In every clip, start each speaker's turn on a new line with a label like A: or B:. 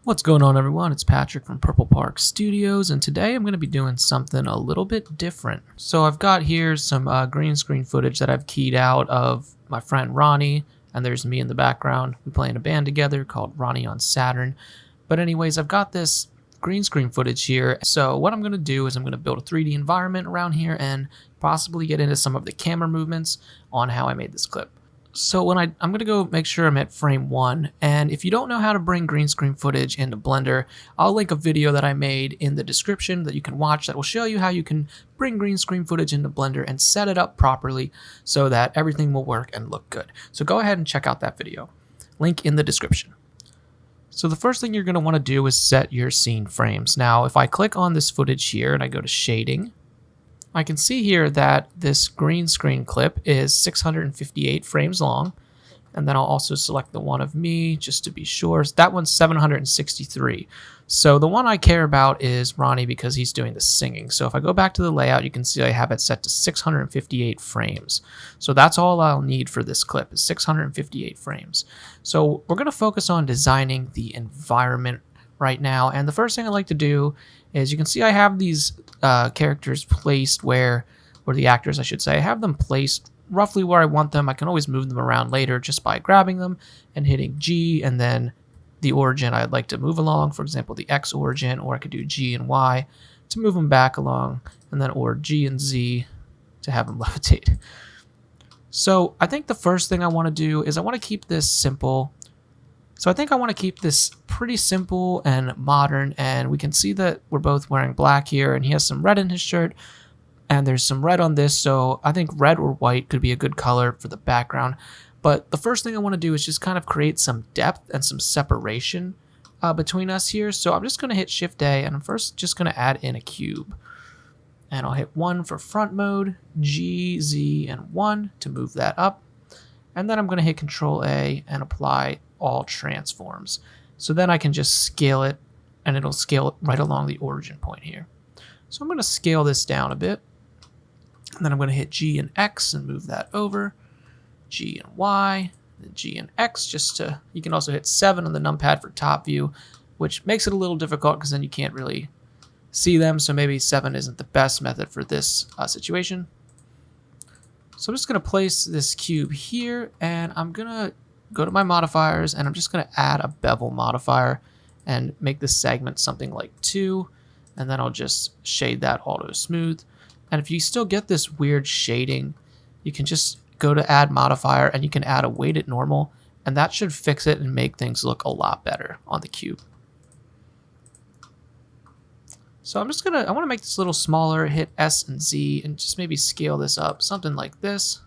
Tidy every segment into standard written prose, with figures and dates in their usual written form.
A: What's going on, everyone? It's Patrick from Purple Park Studios, and today I'm going to be doing something a little bit different. So I've got here some green screen footage that I've keyed out of my friend Ronnie, and there's me in the background. We play in a band together called Ronnie on Saturn. But anyways, I've got this green screen footage here. So what I'm going to do is I'm going to build a 3D environment around here and possibly get into some of the camera movements on how I made this clip. So I'm going to go make sure I'm at frame 1, and if you don't know how to bring green screen footage into Blender, I'll link a video that I made in the description that you can watch that will show you how you can bring green screen footage into Blender and set it up properly so that everything will work and look good. So go ahead and check out that video. Link in the description. So the first thing you're going to want to do is set your scene frames. Now, if I click on this footage here and I go to shading, I can see here that this green screen clip is 658 frames long, and then I'll also select the one of me just to be sure. That one's 763. So the one I care about is Ronnie because he's doing the singing. So if I go back to the layout, you can see I have it set to 658 frames. So that's all I'll need for this clip is 658 frames. So we're going to focus on designing the environment right now, and the first thing I like to do is you can see I have these characters placed or the actors I should say, I have them placed roughly where I want them. I can always move them around later just by grabbing them and hitting G and then the origin I'd like to move along, for example the X origin, or I could do G and Y to move them back along, and then or G and Z to have them levitate. So I think the first thing I want to do is I want to keep this simple. So I think I want to keep this pretty simple and modern, and we can see that we're both wearing black here, and he has some red in his shirt, and there's some red on this, so I think red or white could be a good color for the background. But the first thing I want to do is just kind of create some depth and some separation between us here. So I'm just going to hit Shift A, and I'm first just going to add in a cube. And I'll hit 1 for front mode, G, Z, and 1 to move that up. And then I'm going to hit Control A and apply all transforms. So then I can just scale it, and it'll scale it right along the origin point here. So I'm going to scale this down a bit. And then I'm going to hit G and X and move that over. G and Y, then G and X you can also hit 7 on the numpad for top view, which makes it a little difficult because then you can't really see them. So maybe 7 isn't the best method for this situation. So I'm just going to place this cube here, and I'm going to go to my modifiers, and I'm just going to add a bevel modifier and make this segment something like 2, and then I'll just shade that auto smooth. And if you still get this weird shading, you can just go to add modifier, and you can add a weighted normal, and that should fix it and make things look a lot better on the cube. So I want to make this a little smaller, hit S and Z, and just maybe scale this up, something like this.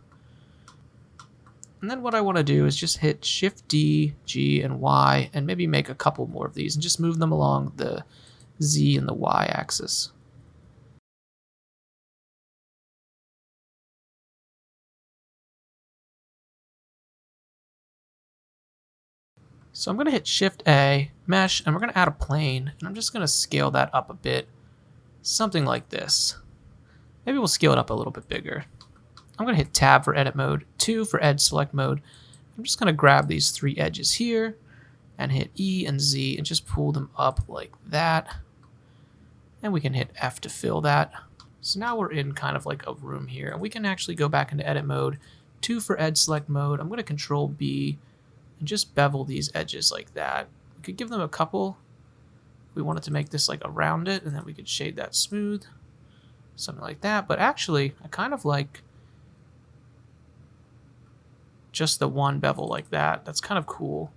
A: And then what I want to do is just hit Shift D, G, and Y, and maybe make a couple more of these, and just move them along the Z and the Y axis. So I'm going to hit Shift A, Mesh, and we're going to add a plane, and I'm just going to scale that up a bit. Something like this. Maybe we'll scale it up a little bit bigger. I'm going to hit Tab for edit mode, 2 for edge select mode. I'm just going to grab these 3 edges here and hit E and Z and just pull them up like that. And we can hit F to fill that. So now we're in kind of like a room here, and we can actually go back into edit mode, 2 for edge select mode. I'm going to Control B and just bevel these edges like that. We could give them a couple. We wanted to make this like around it, and then we could shade that smooth, something like that. But actually, I kind of like just the one bevel like that. That's kind of cool.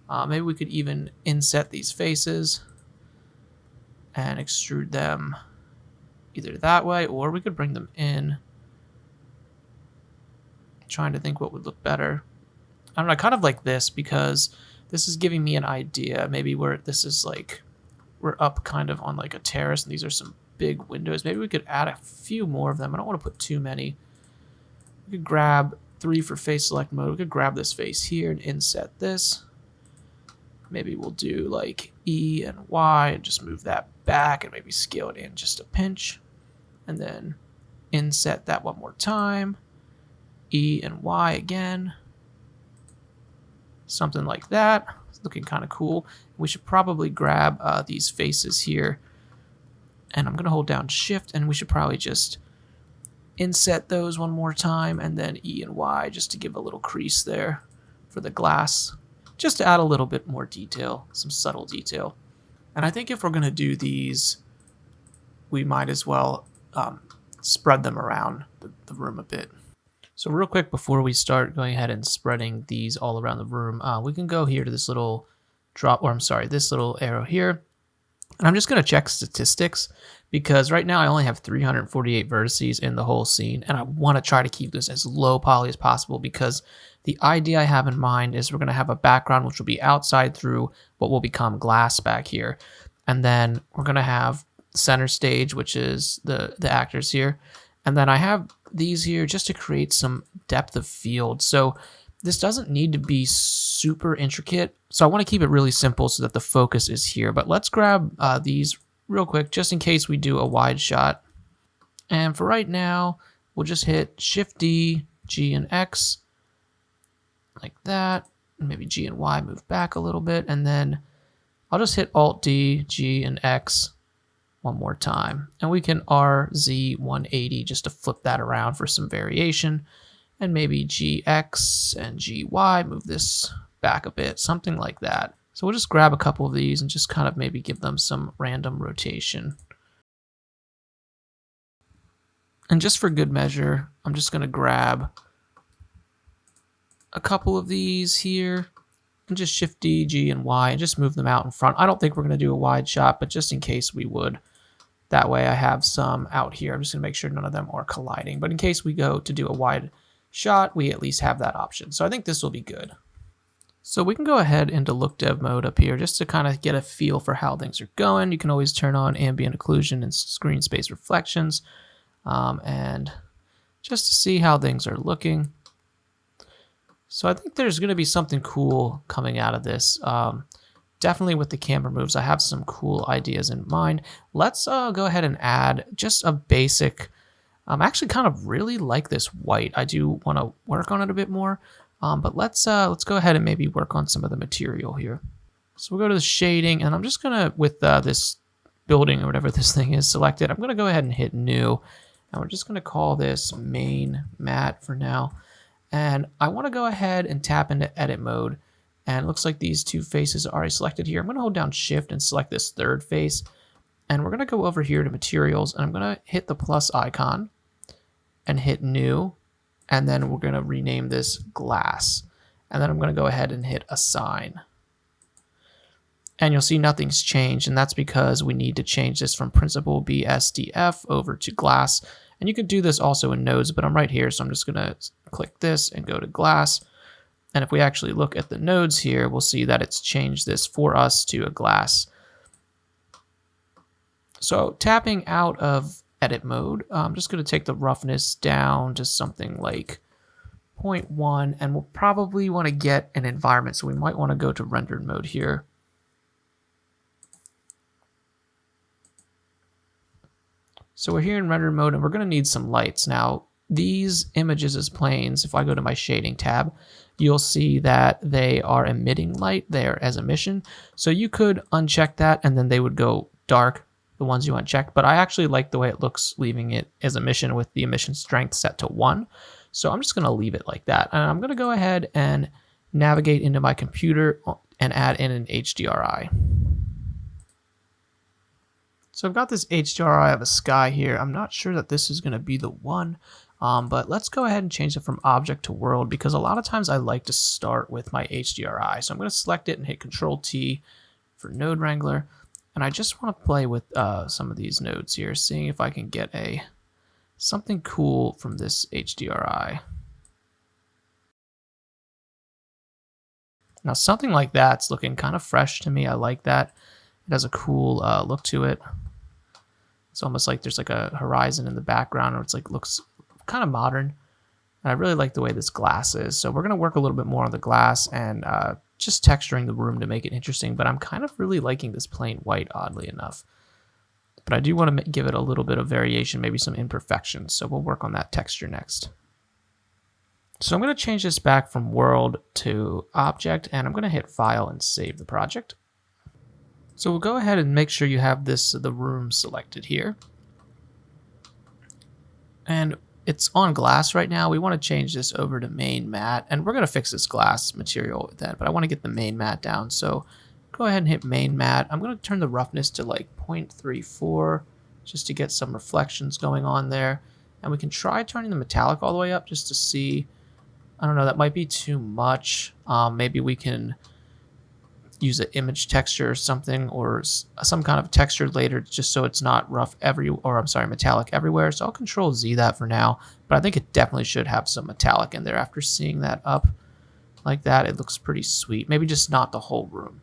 A: Maybe we could even inset these faces and extrude them either that way, or we could bring them in. Trying to think what would look better. I don't know, I kind of like this because this is giving me an idea. Maybe where this is like, we're up kind of on like a terrace, and these are some big windows. Maybe we could add a few more of them. I don't want to put too many. We could grab 3 for face select mode. We could grab this face here and inset this. Maybe we'll do like E and Y and just move that back and maybe scale it in just a pinch. And then inset that one more time. E and Y again. Something like that. It's looking kind of cool. We should probably grab these faces here, and I'm going to hold down Shift, and we should probably just inset those one more time, and then E and Y just to give a little crease there for the glass, just to add a little bit more detail, some subtle detail. And I think if we're going to do these, we might as well spread them around the room a bit. So real quick before we start going ahead and spreading these all around the room, we can go here to this little this little arrow here. And I'm just going to check statistics because right now I only have 348 vertices in the whole scene, and I want to try to keep this as low poly as possible because the idea I have in mind is we're going to have a background which will be outside through what will become glass back here. And then we're going to have center stage, which is the actors here. And then I have these here just to create some depth of field. So this doesn't need to be super intricate. So I want to keep it really simple so that the focus is here. But let's grab these real quick just in case we do a wide shot. And for right now, we'll just hit Shift D, G and X like that. Maybe G and Y move back a little bit. And then I'll just hit Alt D, G and X one more time. And we can RZ 180 just to flip that around for some variation. And maybe GX and GY, move this back a bit, something like that. So we'll just grab a couple of these and just kind of maybe give them some random rotation. And just for good measure, I'm just going to grab a couple of these here and just Shift D, G, and Y and just move them out in front. I don't think we're going to do a wide shot, but just in case we would. That way I have some out here. I'm just going to make sure none of them are colliding. But in case we go to do a wide shot, we at least have that option. So I think this will be good. So we can go ahead into look dev mode up here just to kind of get a feel for how things are going. You can always turn on ambient occlusion and screen space reflections and just to see how things are looking. So I think there's going to be something cool coming out of this. Definitely with the camera moves, I have some cool ideas in mind. Let's go ahead and add just a basic. I actually kind of really like this white. I do want to work on it a bit more, but let's go ahead and maybe work on some of the material here. So we'll go to the shading, and I'm just gonna, with this building or whatever this thing is selected, I'm gonna go ahead and hit new, and we're just gonna call this main matte for now. And I want to go ahead and tap into edit mode, and it looks like these two faces are already selected here. I'm gonna hold down Shift and select this third face, and we're gonna go over here to materials, and I'm gonna hit the plus icon and hit new, and then we're going to rename this glass, and then I'm going to go ahead and hit assign, and you'll see nothing's changed, and that's because we need to change this from principal BSDF over to glass. And you can do this also in nodes, but I'm right here, so I'm just going to click this and go to glass. And if we actually look at the nodes here, we'll see that it's changed this for us to a glass. So tapping out of edit mode, I'm just going to take the roughness down to something like 0.1, and we'll probably want to get an environment, so we might want to go to rendered mode here. So we're here in rendered mode, and we're going to need some lights. Now these images as planes, if I go to my shading tab, you'll see that they are emitting light there as emission, so you could uncheck that and then they would go dark, the ones you unchecked, but I actually like the way it looks leaving it as emission with the emission strength set to 1. So I'm just going to leave it like that. And I'm going to go ahead and navigate into my computer and add in an HDRI. So I've got this HDRI of a sky here. I'm not sure that this is going to be the one, but let's go ahead and change it from object to world, because a lot of times I like to start with my HDRI. So I'm going to select it and hit Control T for Node Wrangler. And I just want to play with some of these nodes here, seeing if I can get something cool from this HDRI. Now something like that's looking kind of fresh to me. I like that. It has a cool look to it. It's almost like there's like a horizon in the background, or it's like looks kind of modern. And I really like the way this glass is. So we're going to work a little bit more on the glass and just texturing the room to make it interesting, but I'm kind of really liking this plain white, oddly enough. But I do want to give it a little bit of variation, maybe some imperfections, so we'll work on that texture next. So I'm going to change this back from world to object, and I'm going to hit file and save the project. So we'll go ahead and make sure you have the room selected here. And it's on glass right now. We want to change this over to main matte, and we're going to fix this glass material then, but I want to get the main matte down. So go ahead and hit main matte. I'm going to turn the roughness to like 0.34 just to get some reflections going on there. And we can try turning the metallic all the way up just to see. I don't know, that might be too much. Maybe we can use an image texture or something, or some kind of texture later, just so it's not metallic everywhere. So I'll Control Z that for now, but I think it definitely should have some metallic in there. After seeing that up like that, it looks pretty sweet. Maybe just not the whole room.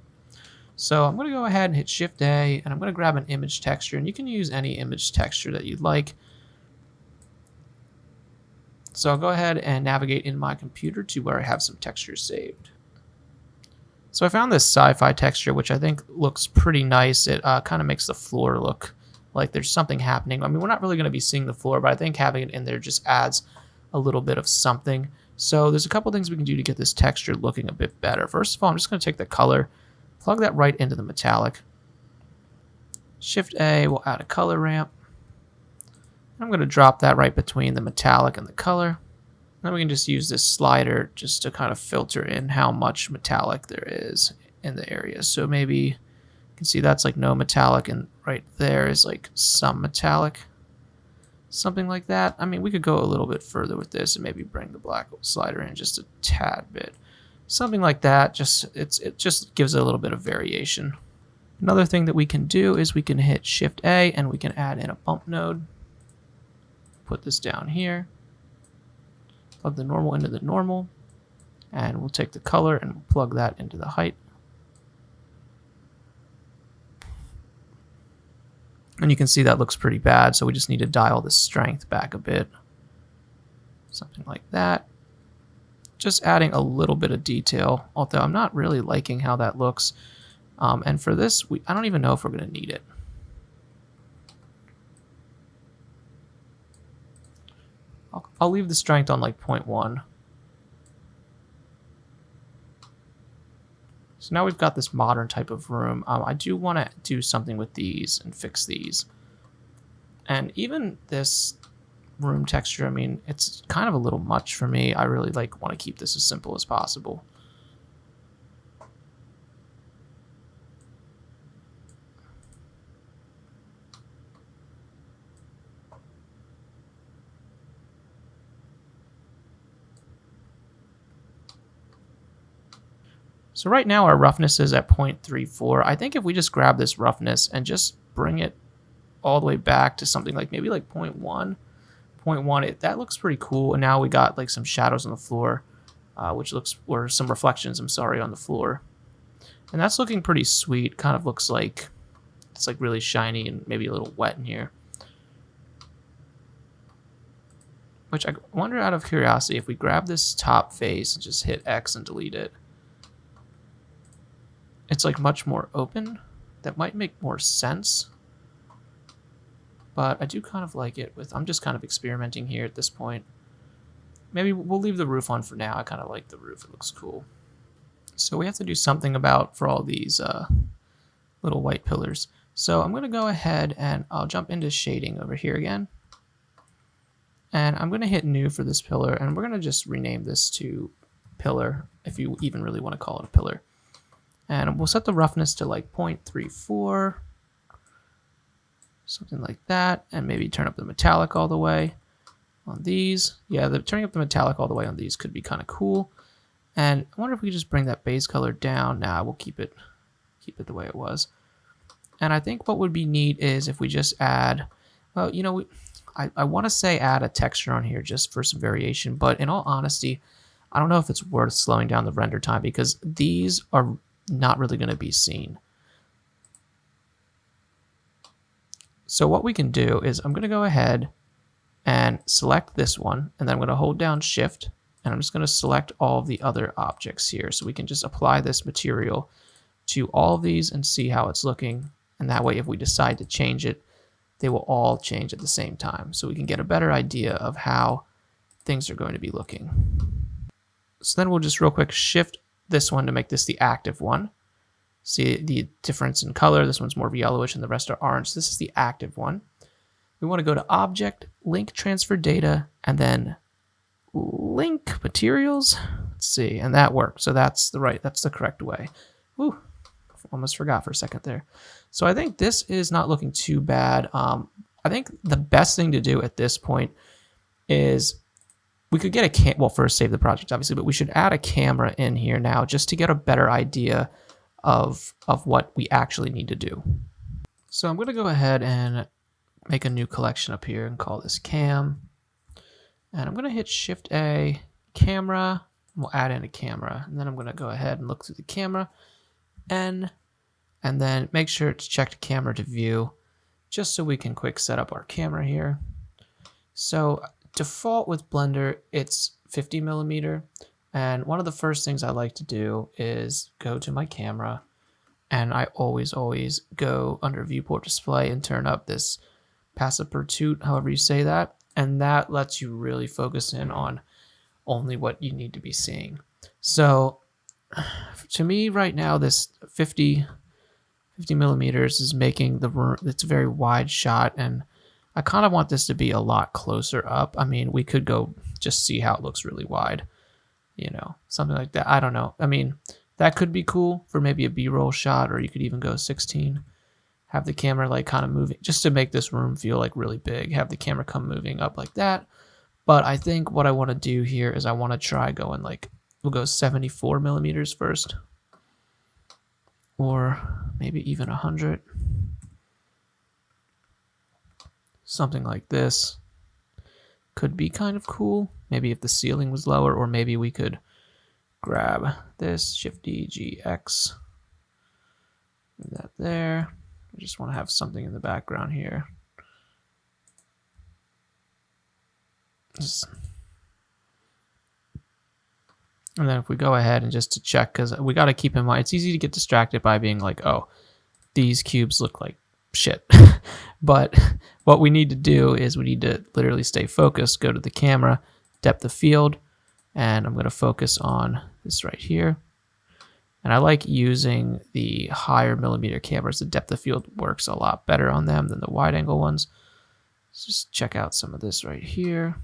A: So I'm going to go ahead and hit Shift A, and I'm going to grab an image texture, and you can use any image texture that you'd like. So I'll go ahead and navigate in my computer to where I have some textures saved. So I found this sci-fi texture, which I think looks pretty nice. It kind of makes the floor look like there's something happening. I mean, we're not really going to be seeing the floor, but I think having it in there just adds a little bit of something. So there's a couple things we can do to get this texture looking a bit better. First of all, I'm just going to take the color, plug that right into the metallic. Shift A will add a color ramp. I'm going to drop that right between the metallic and the color. Then we can just use this slider just to kind of filter in how much metallic there is in the area. So maybe you can see that's like no metallic, and right there is like some metallic. Something like that. I mean, we could go a little bit further with this and maybe bring the black slider in just a tad bit. Something like that. It just gives it a little bit of variation. Another thing that we can do is we can hit Shift A and we can add in a bump node. Put this down here. Plug the normal into the normal. And we'll take the color and we'll plug that into the height. And you can see that looks pretty bad, so we just need to dial the strength back a bit. Something like that. Just adding a little bit of detail, although I'm not really liking how that looks. And for this, I don't even know if we're going to need it. I'll leave the strength on like 0.1. So now we've got this modern type of room. I do want to do something with these and fix these. And even this room texture, I mean, it's kind of a little much for me. I really want to keep this as simple as possible. So right now our roughness is at 0.34. I think if we just grab this roughness and just bring it all the way back to something like maybe like 0.1, that looks pretty cool. And now we got like some shadows on the floor, or some reflections, I'm sorry, on the floor. And that's looking pretty sweet. Kind of looks like it's like really shiny and maybe a little wet in here. Which I wonder, out of curiosity, if we grab this top face and just hit X and delete it, it's like much more open. That might make more sense. But I do kind of like it I'm just kind of experimenting here at this point. Maybe we'll leave the roof on for now. I kind of like the roof. It looks cool. So we have to do something for all these little white pillars. So I'm going to go ahead and I'll jump into shading over here again. And I'm going to hit new for this pillar. And we're going to just rename this to pillar, if you even really want to call it a pillar. And we'll set the roughness to like 0.34, something like that, and maybe turn up the metallic all the way on these. Yeah, turning up the metallic all the way on these could be kind of cool. And I wonder if we could just bring that base color down. Nah, we'll keep it the way it was. And I think what would be neat is if we just add, well, you know, I want to say add a texture on here just for some variation, but in all honesty, I don't know if it's worth slowing down the render time because these are not really going to be seen. So what we can do is I'm going to go ahead and select this one, and then I'm going to hold down Shift, and I'm just going to select all of the other objects here. So we can just apply this material to all of these and see how it's looking. And that way, if we decide to change it, they will all change at the same time. So we can get a better idea of how things are going to be looking. So then we'll just real quick shift this one to make this the active one. See the difference in color. This one's more yellowish and the rest are orange. This is the active one. We want to go to Object, Link Transfer Data, and then Link Materials. Let's see, and that worked. So that's the correct way. Ooh, almost forgot for a second there. So I think this is not looking too bad. I think the best thing to do at this point is we could get a well, first save the project obviously, but we should add a camera in here now just to get a better idea of what we actually need to do. So I'm going to go ahead and make a new collection up here and call this cam. And I'm going to hit Shift A, camera, and we'll add in a camera. And then I'm going to go ahead and look through the camera, N, and then make sure it's checked camera to view, just so we can quick set up our camera here. So default with Blender, it's 50 millimeter. And one of the first things I like to do is go to my camera, and I always go under viewport display and turn up this passive pursuit, however you say that. And that lets you really focus in on only what you need to be seeing. So to me right now, this 50 millimeters is making the room, it's a very wide shot, and I kind of want this to be a lot closer up. I mean, we could go just see how it looks really wide, you know, something like that. I don't know. I mean, that could be cool for maybe a B-roll shot, or you could even go 16. Have the camera like kind of moving just to make this room feel like really big. Have the camera come moving up like that. But I think what I want to do here is I want to try going like, we'll go 74 millimeters first, or maybe even 100. Something like this could be kind of cool. Maybe if the ceiling was lower, or maybe we could grab this, Shift D, G, X, move that there. I just want to have something in the background here. And then if we go ahead and just to check, because we got to keep in mind, it's easy to get distracted by being like, oh, these cubes look like shit. But what we need to do is we need to literally stay focused, go to the camera, depth of field, and I'm going to focus on this right here. And I like using the higher millimeter cameras. The depth of field works a lot better on them than the wide angle ones. Let's just check out some of this right here.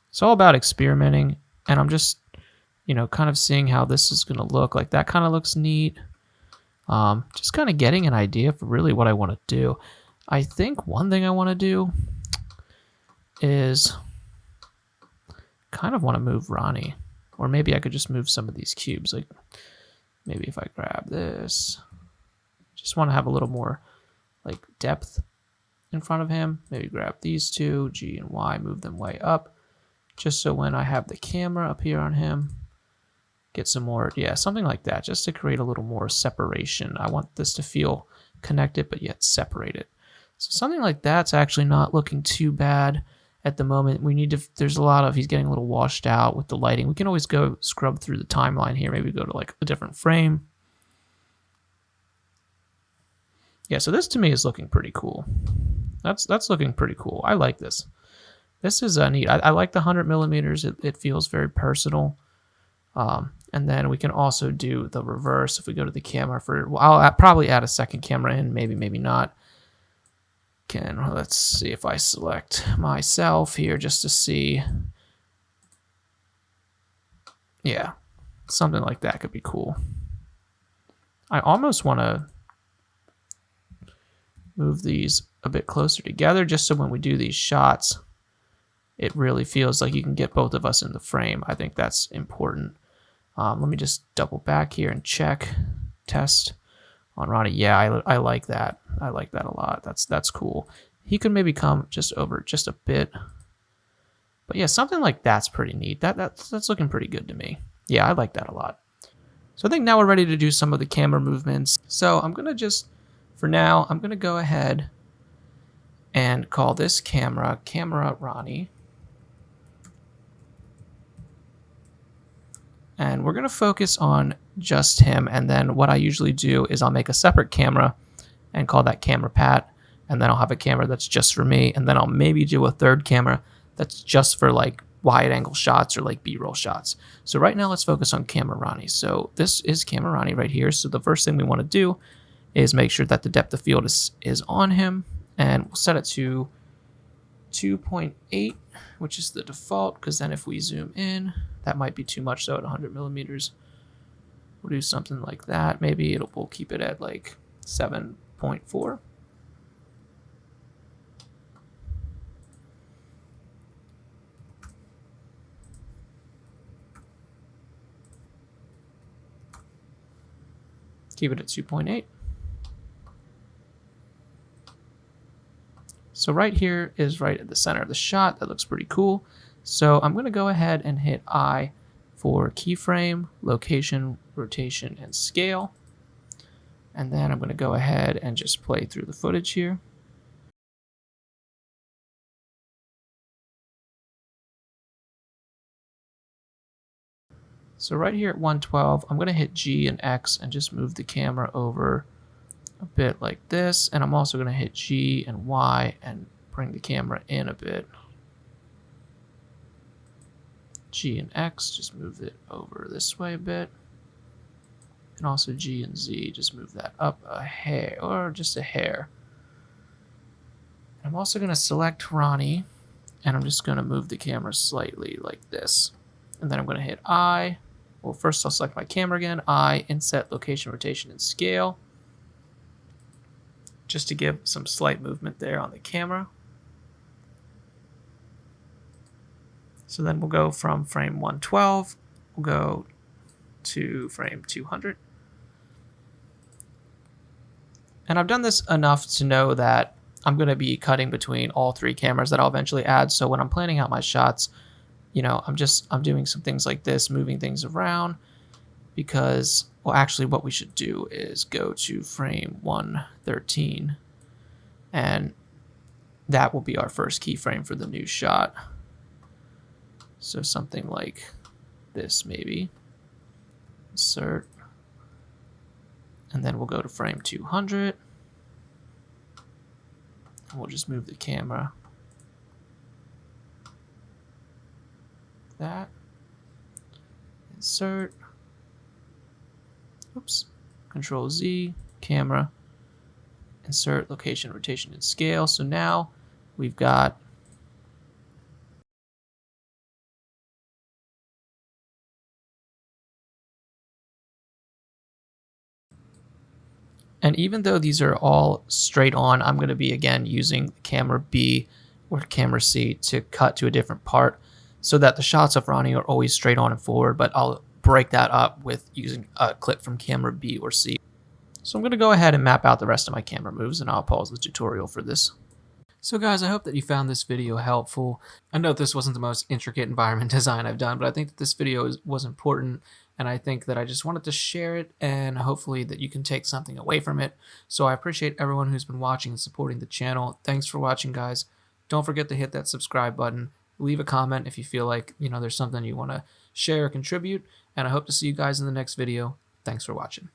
A: It's all about experimenting, and I'm just, you know, kind of seeing how this is going to look. Like that kind of looks neat. Just kind of getting an idea for really what I want to do. I think one thing I want to do is kind of want to move Ronnie, or maybe I could just move some of these cubes. Like maybe if I grab this, just want to have a little more like depth in front of him. Maybe grab these two, G and Y, move them way up, just so when I have the camera up here on him, get some more, yeah, something like that, just to create a little more separation. I want this to feel connected, but yet separated. So something like that's actually not looking too bad at the moment. We need to, there's a lot of, he's getting a little washed out with the lighting. We can always go scrub through the timeline here. Maybe go to like a different frame. Yeah, so this to me is looking pretty cool. That's looking pretty cool. I like this. This is neat. I like the 100 millimeters. It feels very personal. And then we can also do the reverse if we go to the camera for, well, I'll probably add a second camera in, maybe not. Let's see if I select myself here just to see. Yeah, something like that could be cool. I almost want to move these a bit closer together just so when we do these shots, it really feels like you can get both of us in the frame. I think that's important. Let me just double back here and check, test on Ronnie. Yeah, I like that. I like that a lot. That's cool. He could maybe come just over just a bit. But yeah, something like that's pretty neat. That's looking pretty good to me. Yeah, I like that a lot. So I think now we're ready to do some of the camera movements. So I'm going to just, for now, I'm going to go ahead and call this camera Ronnie. And we're going to focus on just him. And then what I usually do is I'll make a separate camera and call that camera Pat. And then I'll have a camera that's just for me. And then I'll maybe do a third camera That's just for like wide angle shots or like B-roll shots. So right now let's focus on camera Ronnie. So this is camera Ronnie right here. So the first thing we want to do is make sure that the depth of field is on him, and we'll set it to 2.8, which is the default, because then if we zoom in, that might be too much. So at 100 millimeters, we'll do something like that. Maybe we'll keep it at like 7.4. Keep it at 2.8. So right here is right at the center of the shot. That looks pretty cool. So I'm going to go ahead and hit I for keyframe, location, rotation, and scale. And then I'm going to go ahead and just play through the footage here. So right here at 112, I'm going to hit G and X and just move the camera over a bit like this. And I'm also going to hit G and Y and bring the camera in a bit. G and X, just move it over this way a bit. And also G and Z, just move that up a hair, or just a hair. I'm also going to select Ronnie, and I'm just going to move the camera slightly like this. And then I'm going to hit I. Well, first I'll select my camera again. I, inset, location, rotation, and scale. Just to give some slight movement there on the camera. So then we'll go from frame 112, we'll go to frame 200. And I've done this enough to know that I'm going to be cutting between all three cameras that I'll eventually add. So when I'm planning out my shots, you know, I'm doing some things like this, moving things around, because, well, actually what we should do is go to frame 113, and that will be our first keyframe for the new shot. So something like this, maybe. Insert. And then we'll go to frame 200. And we'll just move the camera. That. Insert. Oops. Control Z. Camera. Insert, location, rotation, and scale. So now we've got and even though these are all straight on, I'm going to be again using camera B or camera C to cut to a different part so that the shots of Ronnie are always straight on and forward, but I'll break that up with using a clip from camera B or C. So I'm going to go ahead and map out the rest of my camera moves, and I'll pause the tutorial for this. So guys, I hope that you found this video helpful. I know this wasn't the most intricate environment design I've done, but I think that this video was important, and I think that I just wanted to share it, and hopefully that you can take something away from it. So I appreciate everyone who's been watching and supporting the channel. Thanks for watching, guys. Don't forget to hit that subscribe button. Leave a comment if you feel like, you know, there's something you want to share or contribute, and I hope to see you guys in the next video. Thanks for watching.